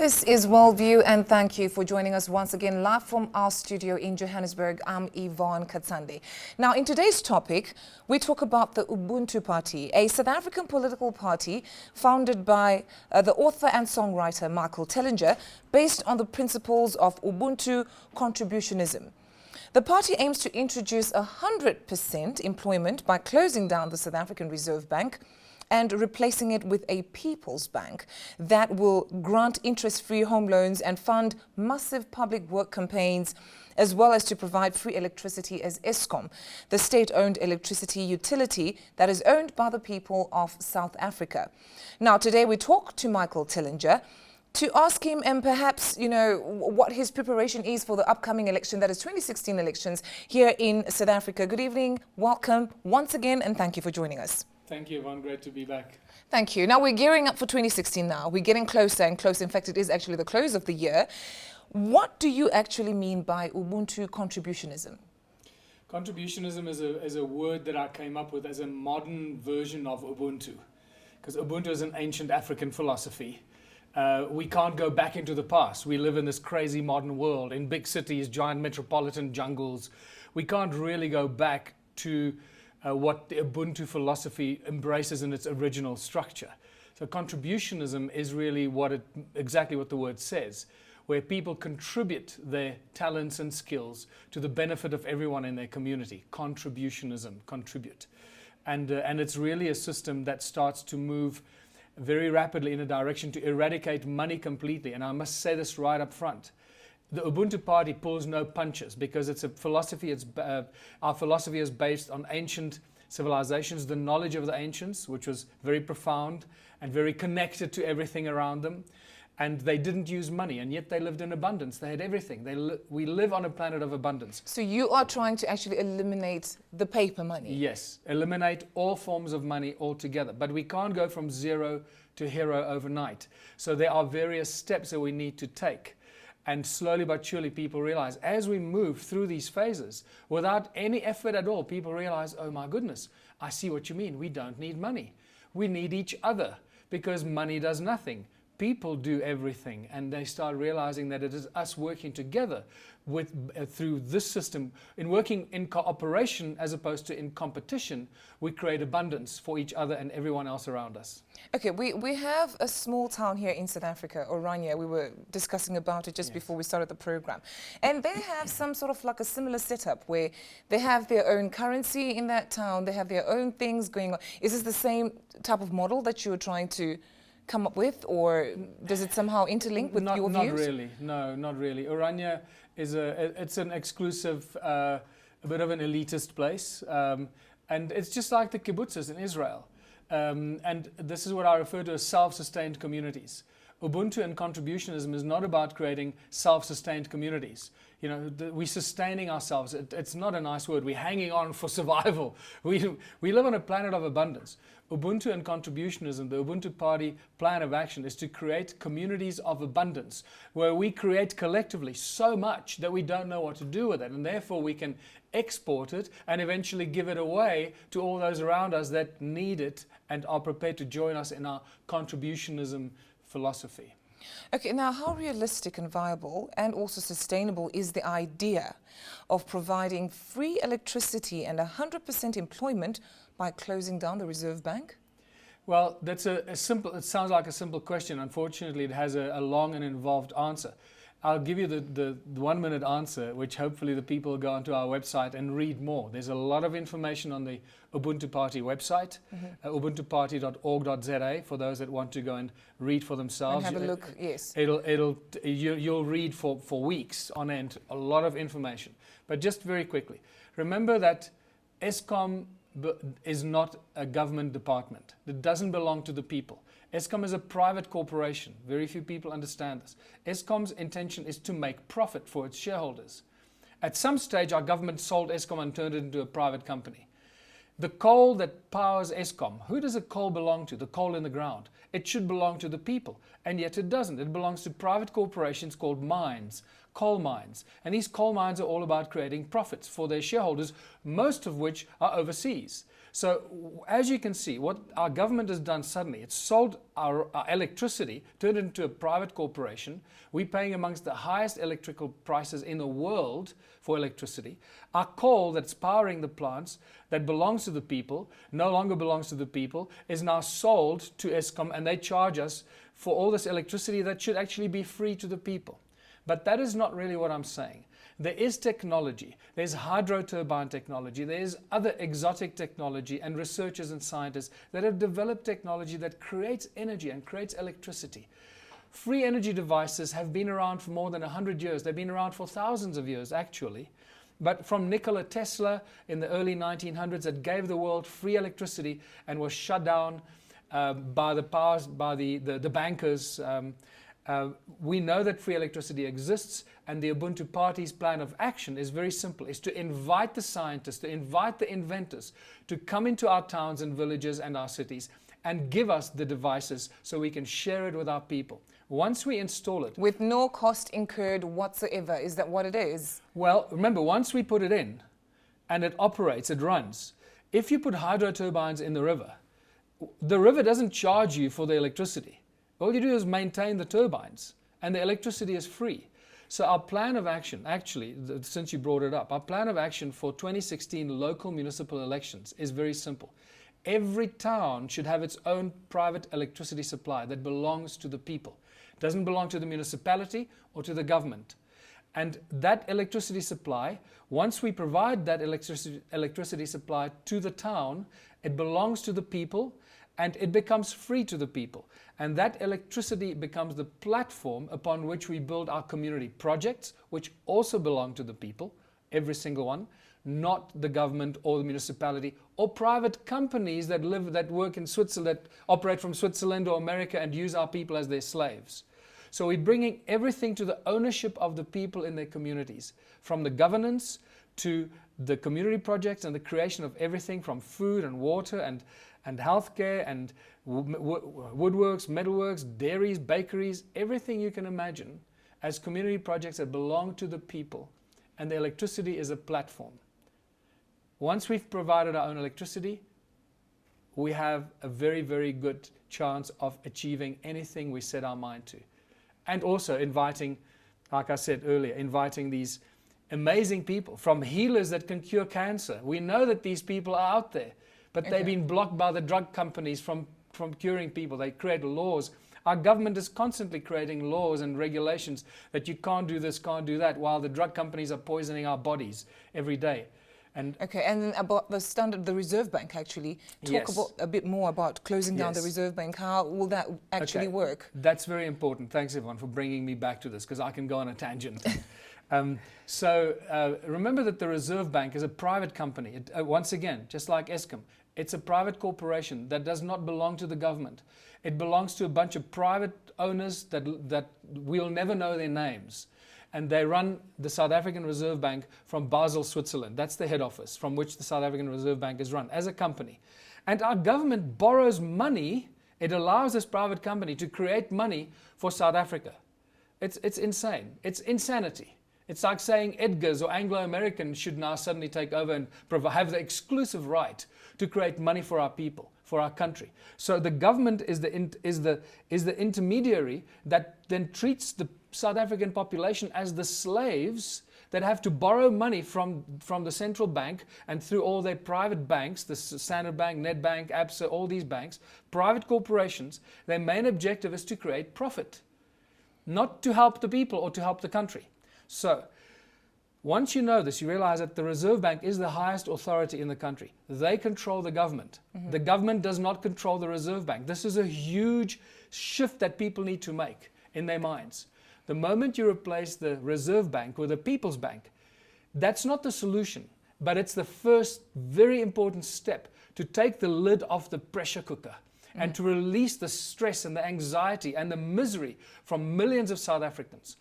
This is Worldview, and thank you for joining us once again live from our studio in Johannesburg. I'm Yvonne Katsande. Now, in today's topic, we talk about the Ubuntu Party, a South African political party founded by the author and songwriter Michael Tellinger, based on the principles of Ubuntu Contribution Ism. The party aims to introduce 100% employment by closing down the South African Reserve Bank and replacing it with a people's bank that will grant interest-free home loans and fund massive public work campaigns, as well as to provide free electricity as Eskom, the state-owned electricity utility that is owned by the people of South Africa. Now, today we talk to Michael Tellinger to ask him and perhaps, what his preparation is for the upcoming election, that is 2016 elections here in South Africa. Good evening, welcome once again, and thank you for joining us. Thank you, Yvonne. Great to be back. Thank you. Now, we're gearing up for 2016 now. We're getting closer and closer. In fact, it is actually the close of the year. What do you actually mean by Ubuntu Contributionism? Contributionism is a word that I came up with as a modern version of Ubuntu, because Ubuntu is an ancient African philosophy. We can't go back into the past. We live in this crazy modern world, in big cities, giant metropolitan jungles. We can't really go back to what the Ubuntu philosophy embraces in its original structure. So contributionism is really exactly what the word says, where people contribute their talents and skills to the benefit of everyone in their community. Contributionism, contribute. And it's really a system that starts to move very rapidly in a direction to eradicate money completely. And I must say this right up front. The Ubuntu Party pulls no punches because it's a philosophy. Our philosophy is based on ancient civilizations, the knowledge of the ancients, which was very profound and very connected to everything around them. And they didn't use money, and yet they lived in abundance. They had everything. We live on a planet of abundance. So you are trying to actually eliminate the paper money? Yes, eliminate all forms of money altogether. But we can't go from zero to hero overnight. So there are various steps that we need to take. And slowly but surely people realize, as we move through these phases, without any effort at all, people realize, oh my goodness, I see what you mean. We don't need money. We need each other, because money does nothing. People do everything, and they start realizing that it is us working together through this system. In working in cooperation as opposed to in competition, we create abundance for each other and everyone else around us. Okay, we have a small town here in South Africa, Oranje. We were discussing about it just before we started the program. And they have some sort of like a similar setup where they have their own currency in that town, they have their own things going on. Is this the same type of model that you're trying to come up with, or does it somehow interlink with your views? Not really. No, not really. Oranje is it's an exclusive, a bit of an elitist place, and it's just like the kibbutzes in Israel. And this is what I refer to as self-sustained communities. Ubuntu and contributionism is not about creating self-sustained communities. We're sustaining ourselves. It's not a nice word. We're hanging on for survival. We live on a planet of abundance. Ubuntu and contributionism, the Ubuntu Party plan of action, is to create communities of abundance where we create collectively so much that we don't know what to do with it, and therefore we can export it and eventually give it away to all those around us that need it and are prepared to join us in our contributionism philosophy. Okay, now how realistic and viable and also sustainable is the idea of providing free electricity and 100% employment by closing down the Reserve Bank? Well, that's it sounds like a simple question. Unfortunately, it has a long and involved answer. I'll give you the 1-minute answer, which hopefully the people will go onto our website and read more. There's a lot of information on the Ubuntu Party website, ubuntuparty.org.za, for those that want to go and read for themselves. And have a look, yes. You'll read for weeks on end, a lot of information. But just very quickly, remember that Eskom is not a government department. It doesn't belong to the people. Eskom is a private corporation. Very few people understand this. Eskom's intention is to make profit for its shareholders. At some stage, our government sold Eskom and turned it into a private company. The coal that powers Eskom, who does the coal belong to? The coal in the ground. It should belong to the people, and yet it doesn't. It belongs to private corporations called mines, coal mines. And these coal mines are all about creating profits for their shareholders, most of which are overseas. So as you can see, what our government has done suddenly, it's sold our electricity, turned it into a private corporation. We're paying amongst the highest electrical prices in the world for electricity. Our coal that's powering the plants that belongs to the people, no longer belongs to the people, is now sold to Eskom, and they charge us for all this electricity that should actually be free to the people. But that is not really what I'm saying. There is technology, there's hydro turbine technology, there's other exotic technology and researchers and scientists that have developed technology that creates energy and creates electricity. Free energy devices have been around for more than 100 years. They've been around for thousands of years actually. But from Nikola Tesla in the early 1900s, that gave the world free electricity and was shut down by the bankers. We know that free electricity exists, and the Ubuntu Party's plan of action is very simple. It's to invite the scientists, to invite the inventors to come into our towns and villages and our cities and give us the devices so we can share it with our people. Once we install it... With no cost incurred whatsoever, is that what it is? Well, remember, once we put it in and it operates, it runs, if you put hydro turbines in the river doesn't charge you for the electricity. All you do is maintain the turbines, and the electricity is free. So our plan of action, actually, since you brought it up, our plan of action for 2016 local municipal elections is very simple. Every town should have its own private electricity supply that belongs to the people. It doesn't belong to the municipality or to the government. And that electricity supply, once we provide that electricity supply to the town, it belongs to the people, and it becomes free to the people. And that electricity becomes the platform upon which we build our community projects, which also belong to the people, every single one, not the government or the municipality or private companies that work in Switzerland, that operate from Switzerland or America and use our people as their slaves. So we're bringing everything to the ownership of the people in their communities, from the governance to the community projects and the creation of everything from food and water and healthcare and woodworks, metalworks, dairies, bakeries, everything you can imagine as community projects that belong to the people. And the electricity is a platform. Once we've provided our own electricity, we have a very, very good chance of achieving anything we set our mind to. And also inviting, like I said earlier, inviting these amazing people, from healers that can cure cancer. We know that these people are out there, but they've been blocked by the drug companies from curing people. They create laws. Our government is constantly creating laws and regulations that you can't do this, can't do that, while the drug companies are poisoning our bodies every day. And then about the Reserve Bank, actually, talk about a bit more about closing down the Reserve Bank. How will that actually work? That's very important. Thanks, everyone, for bringing me back to this, because I can go on a tangent. Remember that the Reserve Bank is a private company. Once again, just like Eskom, it's a private corporation that does not belong to the government. It belongs to a bunch of private owners that we'll never know their names. And they run the South African Reserve Bank from Basel, Switzerland. That's the head office from which the South African Reserve Bank is run as a company. And our government borrows money. It allows this private company to create money for South Africa. It's insane. It's insanity. It's like saying Edgar's or Anglo-Americans should now suddenly take over and have the exclusive right to create money for our people, for our country. So the government is the intermediary that then treats the South African population as the slaves that have to borrow money from the central bank and through all their private banks, the Standard Bank, Nedbank, Absa, all these banks, private corporations. Their main objective is to create profit, not to help the people or to help the country. So once you know this, you realize that the Reserve Bank is the highest authority in the country. They control the government. The government does not control the Reserve Bank. This is a huge shift that people need to make in their minds. The moment you replace the Reserve Bank with a People's Bank, that's not the solution, but it's the first very important step to take the lid off the pressure cooker and to release the stress and the anxiety and the misery from millions of South Africans.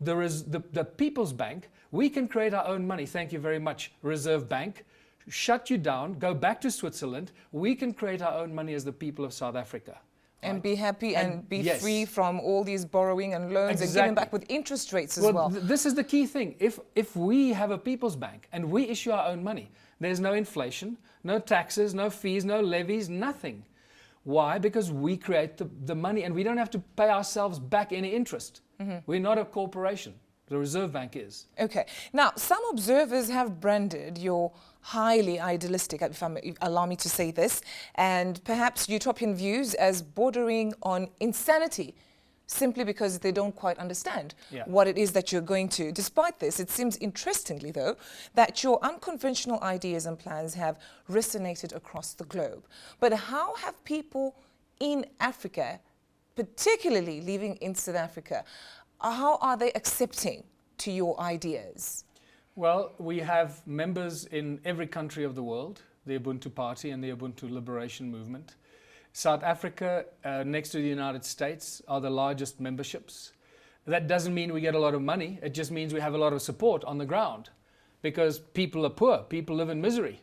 The People's Bank, we can create our own money. Thank you very much, Reserve Bank. Shut you down, go back to Switzerland. We can create our own money as the people of South Africa. And be happy and be yes. free from all these borrowing and loans and giving back with interest rates as well. This is the key thing. If we have a people's bank and we issue our own money, there's no inflation, no taxes, no fees, no levies, nothing. Why? Because we create the money and we don't have to pay ourselves back any interest. We're not a corporation. The Reserve Bank is. Okay. Now, some observers have branded your highly idealistic, if allow me to say this, and perhaps utopian views as bordering on insanity, simply because they don't quite understand what it is that you're going to. Despite this, it seems interestingly, though, that your unconventional ideas and plans have resonated across the globe. But how have people in Africa, particularly living in South Africa, how are they accepting to your ideas? Well, we have members in every country of the world, the Ubuntu Party and the Ubuntu Liberation Movement. South Africa, next to the United States, are the largest memberships. That doesn't mean we get a lot of money. It just means we have a lot of support on the ground because people are poor, people live in misery.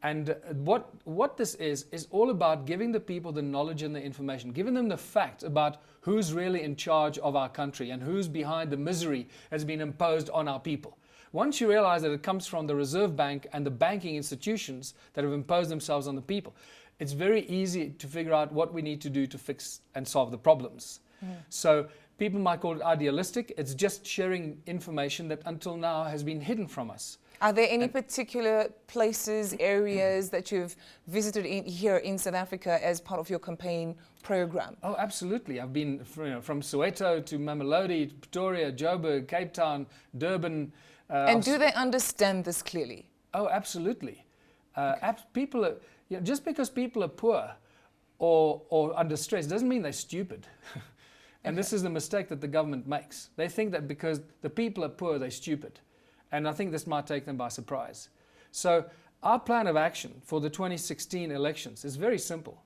And what this is all about giving the people the knowledge and the information, giving them the facts about who's really in charge of our country and who's behind the misery that's been imposed on our people. Once you realize that it comes from the Reserve Bank and the banking institutions that have imposed themselves on the people, it's very easy to figure out what we need to do to fix and solve the problems. So people might call it idealistic. It's just sharing information that until now has been hidden from us. Are there any particular places, areas that you've visited here in South Africa as part of your campaign program? Oh, absolutely. I've been from Soweto to Mamelodi, Pretoria, Joburg, Cape Town, Durban. And do they understand this clearly? Oh, absolutely. People are, just because people are poor or under stress doesn't mean they're stupid. And this is the mistake that the government makes. They think that because the people are poor, they're stupid. And I think this might take them by surprise. So our plan of action for the 2016 elections is very simple.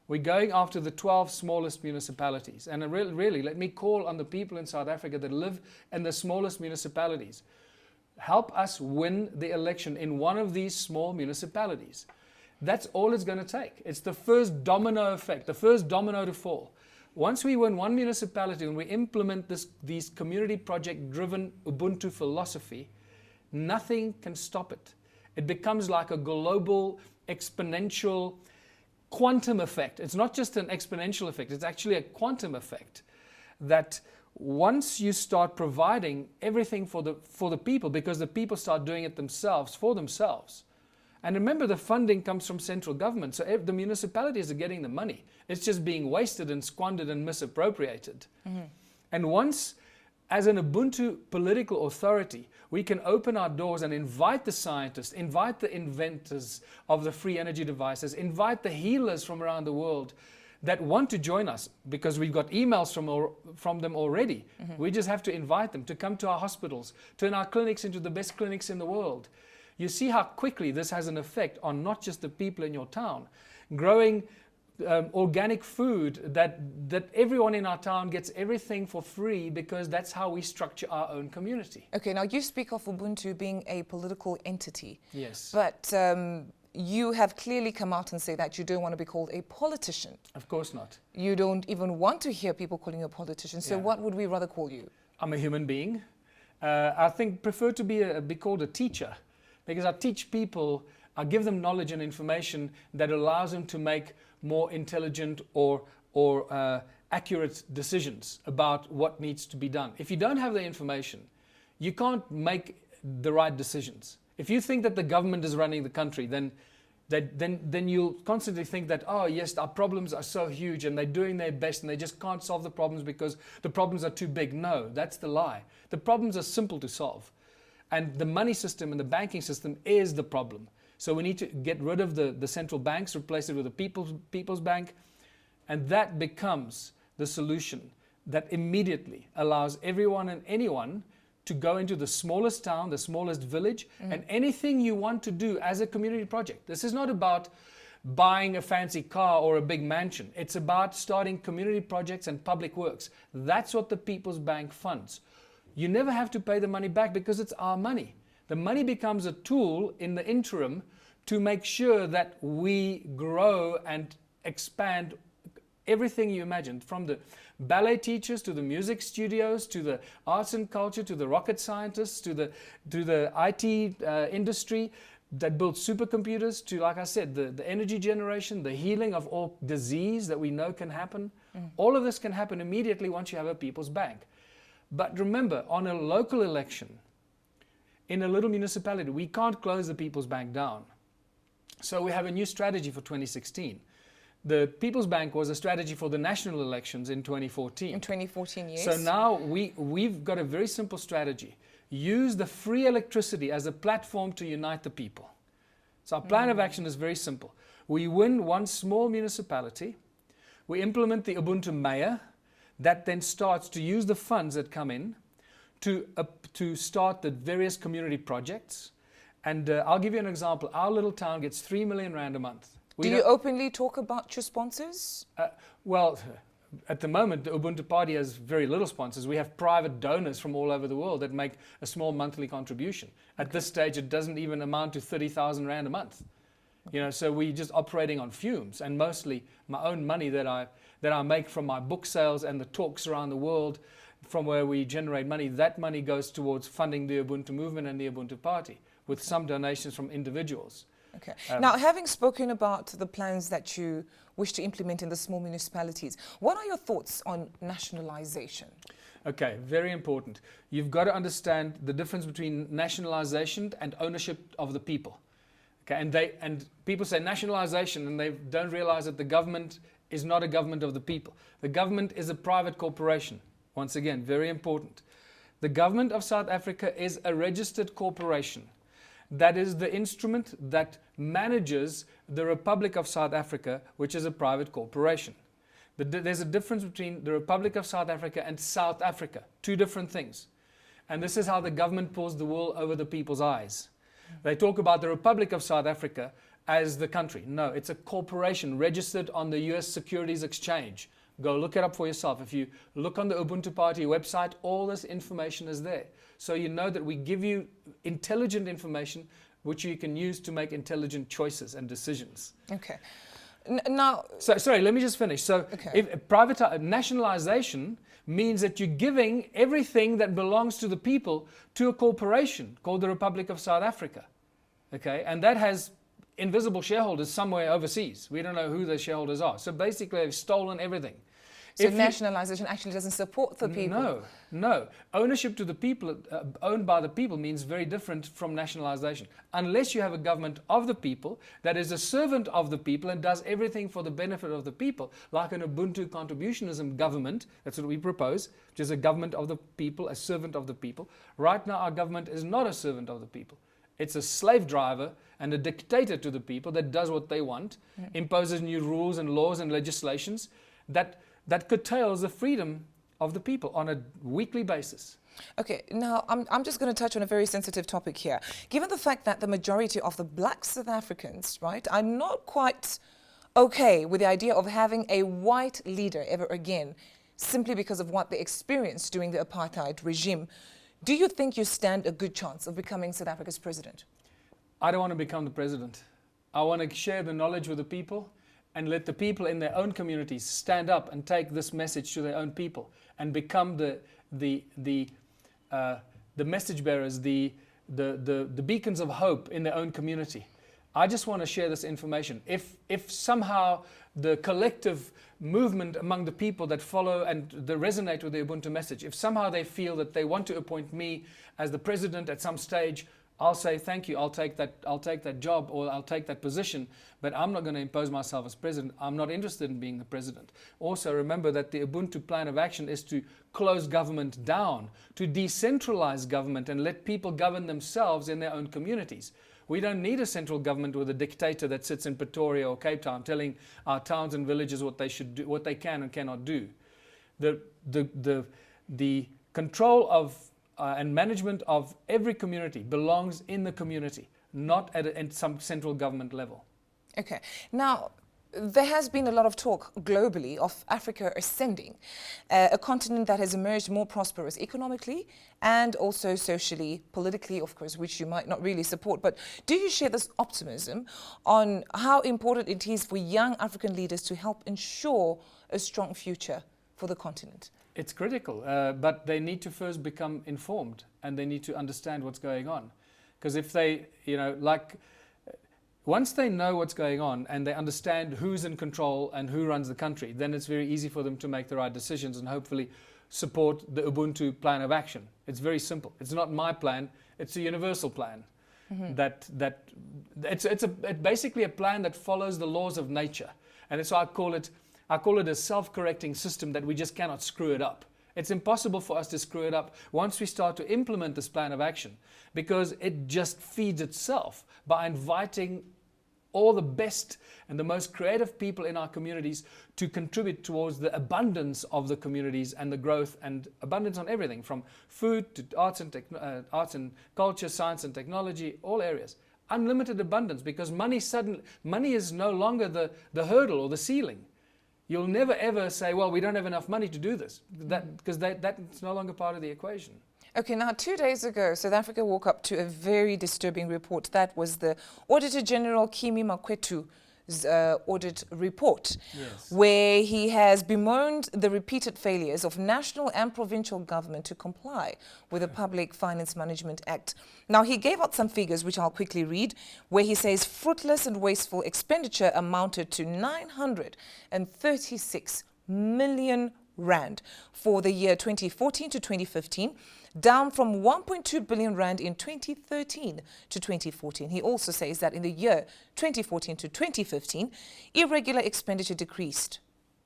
We're going after the 12 smallest municipalities. And really, let me call on the people in South Africa that live in the smallest municipalities. Help us win the election in one of these small municipalities. That's all it's going to take. It's the first domino effect, the first domino to fall. Once we win one municipality and we implement these community project-driven Ubuntu philosophy, nothing can stop it. It becomes like a global, exponential quantum effect. It's not just an exponential effect, it's actually a quantum effect that once you start providing everything for the people, because the people start doing it themselves, for themselves. And remember, the funding comes from central government, so the municipalities are getting the money. It's just being wasted and squandered and misappropriated. And once, as an Ubuntu political authority, we can open our doors and invite the scientists, invite the inventors of the free energy devices, invite the healers from around the world that want to join us, because we've got emails from them already. We just have to invite them to come to our hospitals, turn our clinics into the best clinics in the world. You see how quickly this has an effect on not just the people in your town. Growing organic food, that everyone in our town gets everything for free, because that's how we structure our own community. Okay, now you speak of Ubuntu being a political entity. Yes. But you have clearly come out and say that you don't want to be called a politician. Of course not. You don't even want to hear people calling you a politician. So what would we rather call you? I'm a human being. I prefer to be called a teacher, because I teach people, I give them knowledge and information that allows them to make more intelligent or accurate decisions about what needs to be done. If you don't have the information, you can't make the right decisions. If you think that the government is running the country, then you'll constantly think that, oh yes, our problems are so huge and they're doing their best and they just can't solve the problems because the problems are too big. No, that's the lie. The problems are simple to solve. And the money system and the banking system is the problem. So we need to get rid of the central banks, replace it with a people's bank, and that becomes the solution that immediately allows everyone and anyone to go into the smallest town, the smallest village, and anything you want to do as a community project. This is not about buying a fancy car or a big mansion. It's about starting community projects and public works. That's what the People's Bank funds. You never have to pay the money back because it's our money. The money becomes a tool in the interim to make sure that we grow and expand everything you imagine, from the ballet teachers to the music studios to the arts and culture to the rocket scientists to the IT industry that builds supercomputers to, like I said, the energy generation, the healing of all disease that we know can happen. All of this can happen immediately once you have a people's bank. But remember, on a local election, in a little municipality, we can't close the People's Bank down. So we have a new strategy for 2016. The People's Bank was a strategy for the national elections in 2014. In 2014, yes. So now we've got a very simple strategy. Use the free electricity as a platform to unite the people. So our plan of action is very simple. We win one small municipality. We implement the Ubuntu mayor that then starts to use the funds that come in to start the various community projects. And I'll give you an example. Our little town gets 3 million rand a month. Do you openly talk about your sponsors? Well, at the moment, the Ubuntu Party has very little sponsors. We have private donors from all over the world that make a small monthly contribution. At this stage, it doesn't even amount to 30,000 rand a month. You know, so we're just operating on fumes, and mostly my own money that I make from my book sales and the talks around the world, from where we generate money. That money goes towards funding the Ubuntu movement and the Ubuntu Party, with some donations from individuals. Okay. Now, having spoken about the plans that you wish to implement in the small municipalities, what are your thoughts on nationalization? Okay, very important. You've got to understand the difference between nationalization and ownership of the people. Okay, and people say nationalization, and they don't realize that the government is not a government of the people. The government is a private corporation. Once again, very important. The government of South Africa is a registered corporation. That is the instrument that manages the Republic of South Africa, which is a private corporation. There's a difference between the Republic of South Africa and South Africa, two different things. And this is how the government pulls the wool over the people's eyes. They talk about the Republic of South Africa as the country. No, it's a corporation registered on the US Securities Exchange. Go look it up for yourself. If you look on the Ubuntu Party website, all this information is there. So you know that we give you intelligent information which you can use to make intelligent choices and decisions. Okay. Now... So, sorry, let me just finish. So okay. If nationalization means that you're giving everything that belongs to the people to a corporation called the Republic of South Africa. Okay, and that has invisible shareholders somewhere overseas. We don't know who the shareholders are. So basically, they've stolen everything. So nationalization actually doesn't support the people? No. Ownership to the people, owned by the people, means very different from nationalization. Unless you have a government of the people that is a servant of the people and does everything for the benefit of the people, like an Ubuntu Contribution Ism government, that's what we propose, which is a government of the people, a servant of the people. Right now, our government is not a servant of the people. It's a slave driver and a dictator to the people that does what they want, imposes new rules and laws and legislations that curtails the freedom of the people on a weekly basis. Okay, now I'm just going to touch on a very sensitive topic here. Given the fact that the majority of the black South Africans, right, are not quite okay with the idea of having a white leader ever again, simply because of what they experienced during the apartheid regime, do you think you stand a good chance of becoming South Africa's president? I don't want to become the president. I want to share the knowledge with the people and let the people in their own communities stand up and take this message to their own people and become the message bearers, the beacons of hope in their own community. I just want to share this information. If somehow the collective movement among the people that follow and that resonate with the Ubuntu message, if somehow they feel that they want to appoint me as the president at some stage, I'll say thank you. I'll take that job, or I'll take that position, but I'm not going to impose myself as president. I'm not interested in being the president. Also, remember that the Ubuntu plan of action is to close government down, to decentralize government and let people govern themselves in their own communities. We don't need a central government with a dictator that sits in Pretoria or Cape Town telling our towns and villages what they should do, what they can and cannot do. The control of and management of every community belongs in the community, not at some central government level. Okay. Now, there has been a lot of talk globally of Africa ascending, a continent that has emerged more prosperous economically and also socially, politically, of course, which you might not really support. But do you share this optimism on how important it is for young African leaders to help ensure a strong future for the continent? It's critical, but they need to first become informed and they need to understand what's going on. Because if they, once they know what's going on and they understand who's in control and who runs the country, then it's very easy for them to make the right decisions and hopefully support the Ubuntu plan of action. It's very simple. It's not my plan, it's a universal plan. It's basically a plan that follows the laws of nature. And so I call it a self-correcting system that we just cannot screw it up. It's impossible for us to screw it up once we start to implement this plan of action, because it just feeds itself by inviting all the best and the most creative people in our communities to contribute towards the abundance of the communities and the growth and abundance on everything from food to arts and culture, science and technology, all areas. Unlimited abundance, because money is no longer the hurdle or the ceiling. You'll never ever say, well, we don't have enough money to do this, because that's no longer part of the equation. Okay, now 2 days ago, South Africa woke up to a very disturbing report. That was the Auditor General Kimi Makwetu's audit report, yes, where he has bemoaned the repeated failures of national and provincial government to comply with the Public Finance Management Act. Now, he gave out some figures, which I'll quickly read, where he says fruitless and wasteful expenditure amounted to 936 million rand for the year 2014 to 2015, down from 1.2 billion rand in 2013 to 2014. He also says that in the year 2014 to 2015, irregular expenditure decreased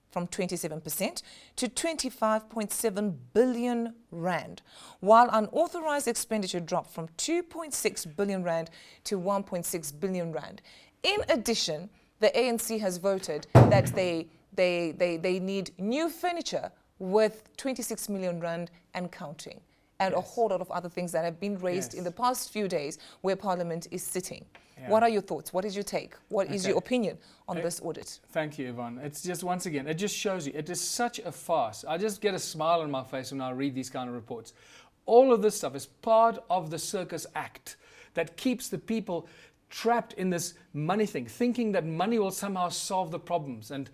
from 27% to 25.7 billion rand, while unauthorized expenditure dropped from 2.6 billion rand to 1.6 billion rand. In addition, the ANC has voted that they need new furniture worth 26 million rand and counting, and a whole lot of other things that have been raised in the past few days where Parliament is sitting. Yeah. What are your thoughts? What is your take? What is your opinion on this audit? Thank you, Yvonne. It's just, once again, it just shows you, it is such a farce. I just get a smile on my face when I read these kind of reports. All of this stuff is part of the circus act that keeps the people trapped in this money thing, thinking that money will somehow solve the problems and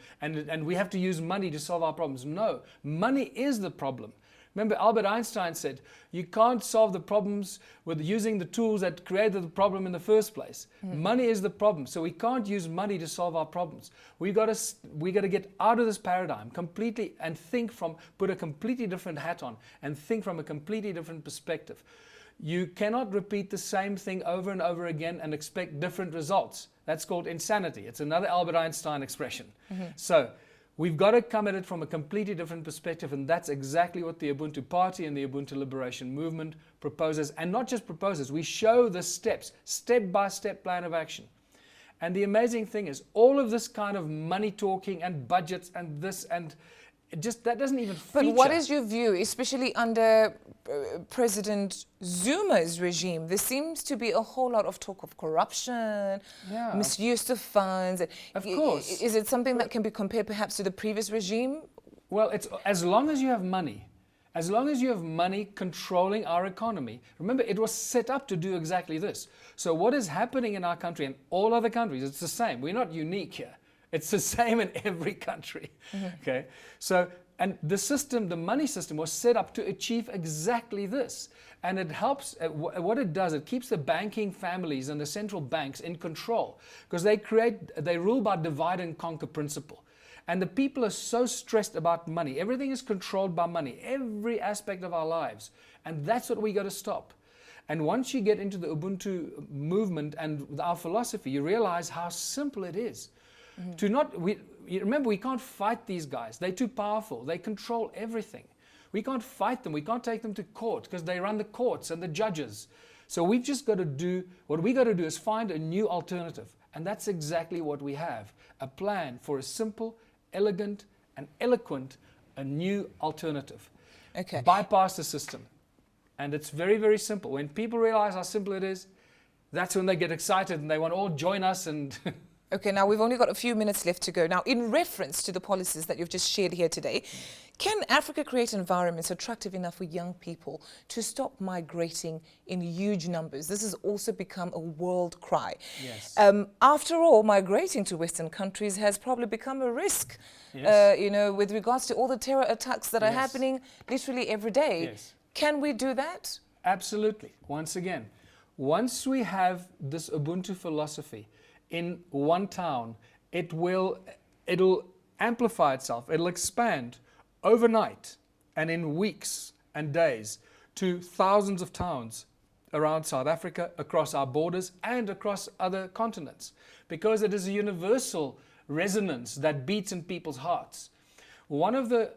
we have to use money to solve our problems. No, money is the problem. Remember, Albert Einstein said, you can't solve the problems with using the tools that created the problem in the first place. Money is the problem, so we can't use money to solve our problems. We got to get out of this paradigm completely and put a completely different hat on and think from a completely different perspective. You cannot repeat the same thing over and over again and expect different results. That's called insanity. It's another Albert Einstein expression. So we've got to come at it from a completely different perspective, and that's exactly what the Ubuntu Party and the Ubuntu Liberation Movement proposes, and not just proposes, we show the steps, step-by-step plan of action. And the amazing thing is, all of this kind of money talking and budgets and this and that doesn't even feature. But what is your view, especially under President Zuma's regime? There seems to be a whole lot of talk of corruption, misuse of funds. Of course. Is it something that can be compared perhaps to the previous regime? Well, it's as long as you have money, controlling our economy. Remember, it was set up to do exactly this. So what is happening in our country and all other countries, it's the same. We're not unique here. It's the same in every country. Okay. So, and the money system was set up to achieve exactly this. And it helps, what it does, it keeps the banking families and the central banks in control, because they rule by divide and conquer principle. And the people are so stressed about money. Everything is controlled by money, every aspect of our lives. And that's what we got to stop. And once you get into the Ubuntu movement and our philosophy, you realize how simple it is. Remember, we can't fight these guys. They're too powerful. They control everything. We can't fight them. We can't take them to court because they run the courts and the judges. So we've just got to do, what we got to do is find a new alternative. And that's exactly what we have. A plan for a simple, elegant, and eloquent, a new alternative. Okay. Bypass the system. And it's very, very simple. When people realize how simple it is, that's when they get excited and they want to all join us and Okay, now we've only got a few minutes left to go. Now, in reference to the policies that you've just shared here today, can Africa create environments attractive enough for young people to stop migrating in huge numbers? This has also become a world cry. Yes. After all, migrating to Western countries has probably become a risk, Yes. you know, with regards to all the terror attacks that are Yes. happening literally every day. Yes. Can we do that? Absolutely. Once again, once we have this Ubuntu philosophy in one town, it'll amplify itself. It'll expand overnight and in weeks and days to thousands of towns around South Africa, across our borders and across other continents, because it is a universal resonance that beats in people's hearts. One of the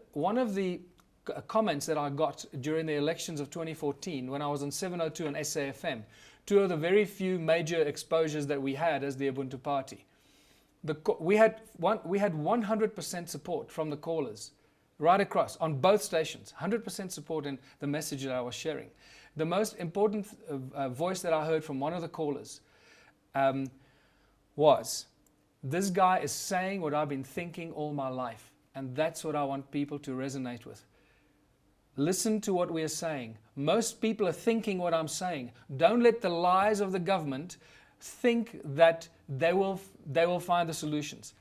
comments that I got during the elections of 2014 when I was on 702 and SAFM, two of the very few major exposures that we had as the Ubuntu Party. We had 100% support from the callers right across on both stations, 100% support in the message that I was sharing. The most important voice that I heard from one of the callers was, this guy is saying what I've been thinking all my life, and that's what I want people to resonate with. Listen to what we are saying. Most people are thinking what I'm saying. Don't let the lies of the government think that they will find the solutions.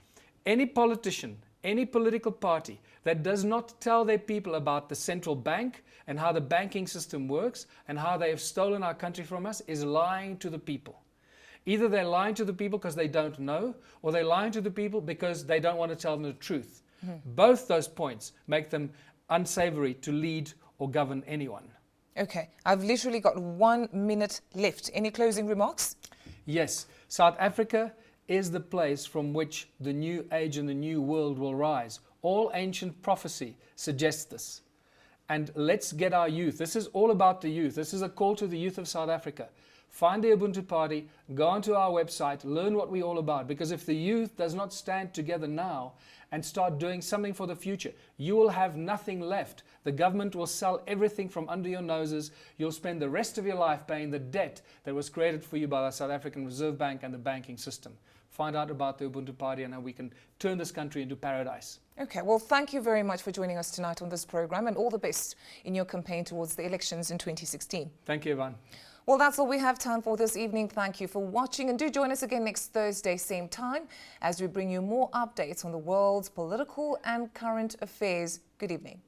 Any politician, any political party that does not tell their people about the central bank and how the banking system works and how they have stolen our country from us is lying to the people. Either they're lying to the people because they don't know, or they're lying to the people because they don't want to tell them the truth. Both those points make them unsavory to lead or govern anyone. Okay, I've literally got 1 minute left. Any closing remarks? Yes, South Africa is the place from which the new age and the new world will rise. All ancient prophecy suggests this. And let's get our youth. This is all about the youth. This is a call to the youth of South Africa. Find the Ubuntu Party, go onto our website, learn what we're all about. Because if the youth does not stand together now and start doing something for the future, you will have nothing left. The government will sell everything from under your noses. You'll spend the rest of your life paying the debt that was created for you by the South African Reserve Bank and the banking system. Find out about the Ubuntu Party and how we can turn this country into paradise. Okay, well, thank you very much for joining us tonight on this program, and all the best in your campaign towards the elections in 2016. Thank you, Yvonne. Well, that's all we have time for this evening. Thank you for watching, and do join us again next Thursday, same time, as we bring you more updates on the world's political and current affairs. Good evening.